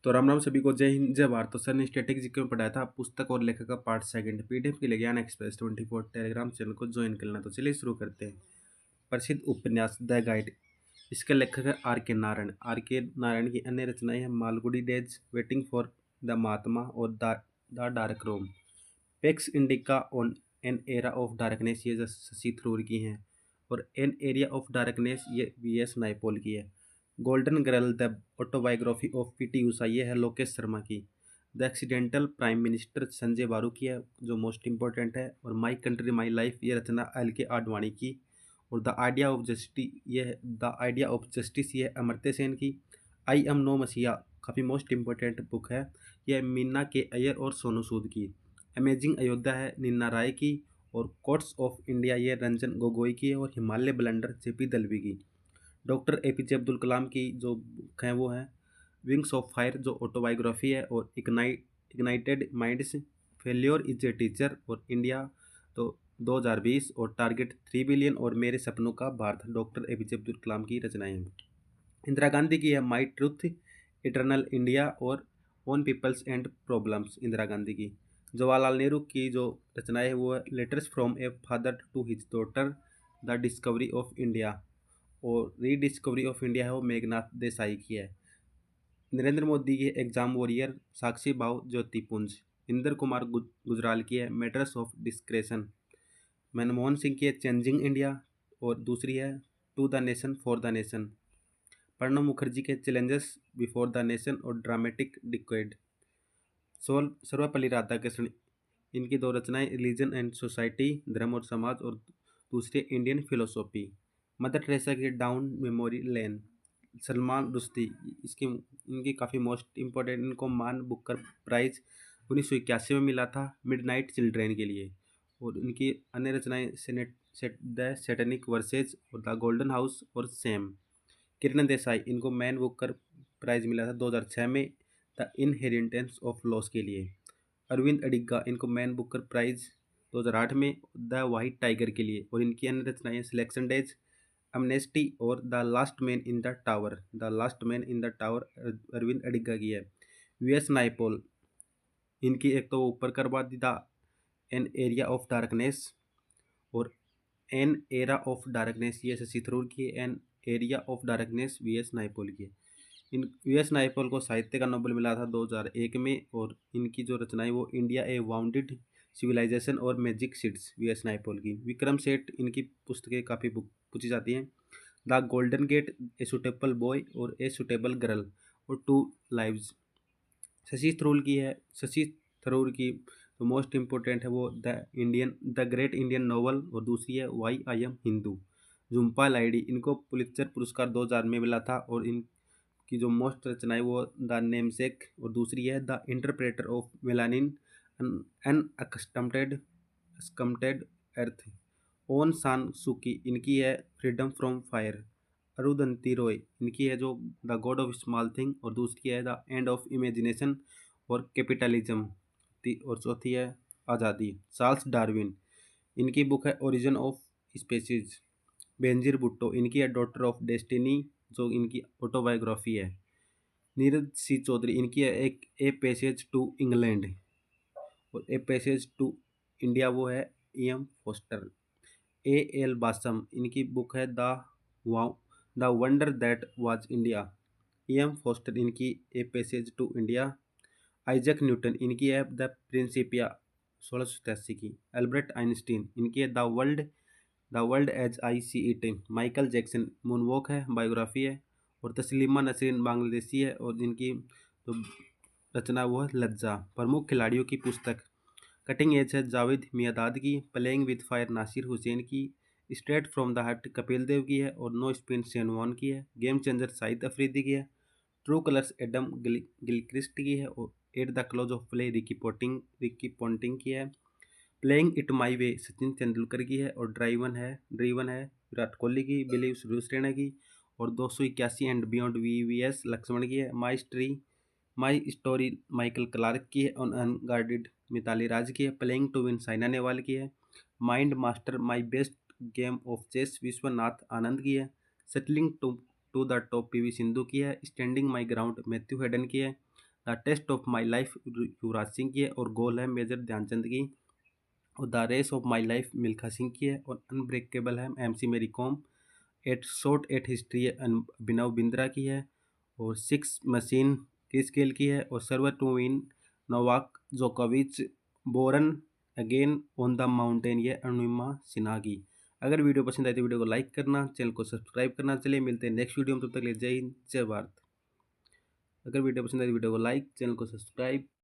तो राम राम सभी को, जय हिंद जय भारत। तो सर ने स्टैटिक जीके में पढ़ाया था पुस्तक और लेखक का पार्ट सेकंड पीडीएफ के लिए ज्ञान एक्सप्रेस 24 टेलीग्राम चैनल को ज्वाइन कर लेना। तो चलिए शुरू करते हैं। प्रसिद्ध उपन्यास द गाइड, इसके लेखक है आर के नारायण की अन्य रचनाएं हैं Malgudi days, waiting for the Mahatma और the dark room. Pax Indica on an era of darkness ये शशि थरूर की हैं, और एन एरिया ऑफ डार्कनेस ये वीएस नायपॉल की है। Golden girl the autobiography of PT Usha ये है लोकेश शर्मा की। The accidental prime minister Sanjaya Baru की है, जो मोस्ट इंपॉर्टेंट है। और माई कंट्री माई लाइफ ये रचना एल के आडवाणी की। और द आइडिया ऑफ जस्टिस ये है अमर्त्य सेन की। आई एम नो मसीहा काफ़ी मोस्ट इंपॉर्टेंट बुक है, यह मीना के अय्यर और सोनू सूद की। अमेजिंग अयोध्या है निन्ना राय की। और कोर्ट्स ऑफ इंडिया ये रंजन गोगोई की है। और हिमालय ब्लंडर जेपी दलवी की। डॉक्टर एपीजे अब्दुल कलाम की जो बुक है वो है विंग्स ऑफ फायर, जो ऑटोबायोग्राफी है। और ignited minds, failure is a teacher और इंडिया तो 2020। और टारगेट 3 बिलियन और मेरे सपनों का भारत, डॉक्टर एपीजे अब्दुल कलाम की रचनाएं हैं। इंदिरा गांधी की है माई ट्रुथ, इटरनल इंडिया और own peoples and problems, Indira Gandhi की। जवाहरलाल नेहरू की जो रचनाएं है वो है letters from a father to his daughter, the discovery of India. और रीडिस्कवरी ऑफ इंडिया है वो मेघनाथ देसाई की है। नरेंद्र मोदी की एग्जाम वॉरियर, साक्षी भाव ज्योतिपुंज। इंदर कुमार गुजराल की है matters of discretion. Manmohan Singh की है चेंजिंग इंडिया। और दूसरी है to the nation for the nation. Pranab Mukherjee के चैलेंजेस बिफोर द नेशन और ड्रामेटिक डिक्वेड। सर्वपल्ली राधाकृष्णन, इनकी दो रचनाएं रिलीजन एंड सोसाइटी, धर्म और समाज। और दूसरी इंडियन फिलोसॉफी। मदर टेरेसा की down memory lane. Salman Rushdie, इसकी इनकी काफ़ी मोस्ट इम्पोर्टेंट, इनको मान बुकर प्राइज 1981 में मिला था मिडनाइट चिल्ड्रेन के लिए। और इनकी अन्य रचनाएं द सैटेनिक वर्सेज और द गोल्डन हाउस और सेम। किरण देसाई, इनको मैन बुकर प्राइज मिला था 2006 में द इनहेरिटेंस ऑफ लॉस के लिए। अरविंद अडिगा, इनको मैन बुकर प्राइज 2008 में द वाइट टाइगर के लिए। और इनकी अन्य रचनाएं सिलेक्शन डेज, अमनेस्टी और the last man in the tower Aravind Adiga की है। वीएस नाइपॉल, इनकी एक तो ऊपर करवा दी the an area of darkness. और एन एरा ऑफ डार्कनेस ये शशि थरूर की है। An area of darkness VS Naipaul की है। इन वीएस नाइपॉल को साहित्य का नोबेल मिला था 2001 में। और इनकी जो रचनाएं वो इंडिया ए वाउंडेड सिविलाइजेशन और मैजिक सीड्स, वीएस नाइपॉल की। विक्रम सेठ, इनकी पुस्तकें काफ़ी पूछी जाती हैं। The golden gate, a suitable boy और ए सुटेबल गर्ल और टू लाइव्स। शशि थरूर की तो मोस्ट इम्पोर्टेंट है वो द ग्रेट इंडियन नोवेल। और दूसरी है why I am Hindu. Jhumpa Lahiri, इनको पुलित्जर पुरस्कार 2000 में मिला था। और इनकी जो मोस्ट रचना है वो द नेमसेक। और दूसरी है the interpreter of melanin unaccustomed earth. Aung San Suu Kyi, इनकी है freedom from fire. Arundhati Roy, इनकी है जो the god of small thing. और दूसरी है द एंड ऑफ इमेजिनेशन और कैपिटलिज्म। और चौथी है आज़ादी। चार्ल्स डार्विन, इनकी बुक है origin of species. Benazir Bhutto, इनकी है डॉटर ऑफ डेस्टिनी, जो इनकी ऑटोबायोग्राफी है। नीरज सी चौधरी, इनकी है एक ए पैसेज टू इंग्लैंड। और ए पैसेज टू इंडिया वो है M Forster. A L Basham, इनकी बुक है the wonder that was India. M Forster, इनकी a passage to India. Isaac Newton, इनकी है द प्रिंसिपिया 1687 की। अल्बर्ट आइंस्टीन, इनकी है the world as I see it. Michael Jackson, moonwalk है, biography है। और तस्लीमा नसरीन बांग्लादेशी है, और जिनकी तो रचना वो है लज्जा। प्रमुख खिलाड़ियों की पुस्तक, कटिंग एज है जावेद मियादाद की। Playing with fire Nasser Hussain की। Straight from the heart Kapil Dev की है। और नो स्पिन शेनवॉन की है। गेम चेंजर साइद अफरीदी की है। ट्रू कलर्स एडम गिलक्रिस्ट की है। और at the close of play Ricky Ponting की है। Playing it my way Sachin Tendulkar की है। और ड्रीवन है विराट कोहली की। बिलीव सूर्यसेना की। और 281 एंड बियॉन्ड वीवीएस लक्ष्मण की है। माई स्टोरी माइकल क्लार्क की है। और अनगार्डेड मिताली राज की है। Playing to win Saina Nehwal की है। Mind master my best game of chess Viswanathan Anand की है। Settling to the top PV Sindhu की है। Standing my ground Matthew Hayden की है। The test of my life Yuvraj Singh की है और गोल है मेजर ध्यानचंद की। और the race of my life Milkha Singh की है और अनब्रेकेबल है MC Mary Kom. At short at history है अभिनव बिंद्रा की है। और सिक्स मशीन क्रिस गेल की है और सर्वर टू विन नोवाक जोकोविच। Boron again on the mountain ये अरुणिमा सिन्हा की। अगर वीडियो पसंद आए तो वीडियो को लाइक करना, चैनल को सब्सक्राइब करना। चलिए मिलते हैं नेक्स्ट वीडियो में, तब तक के लिए जय हिंद जय भारत। अगर वीडियो पसंद आए तो वीडियो को लाइक, चैनल को सब्सक्राइब।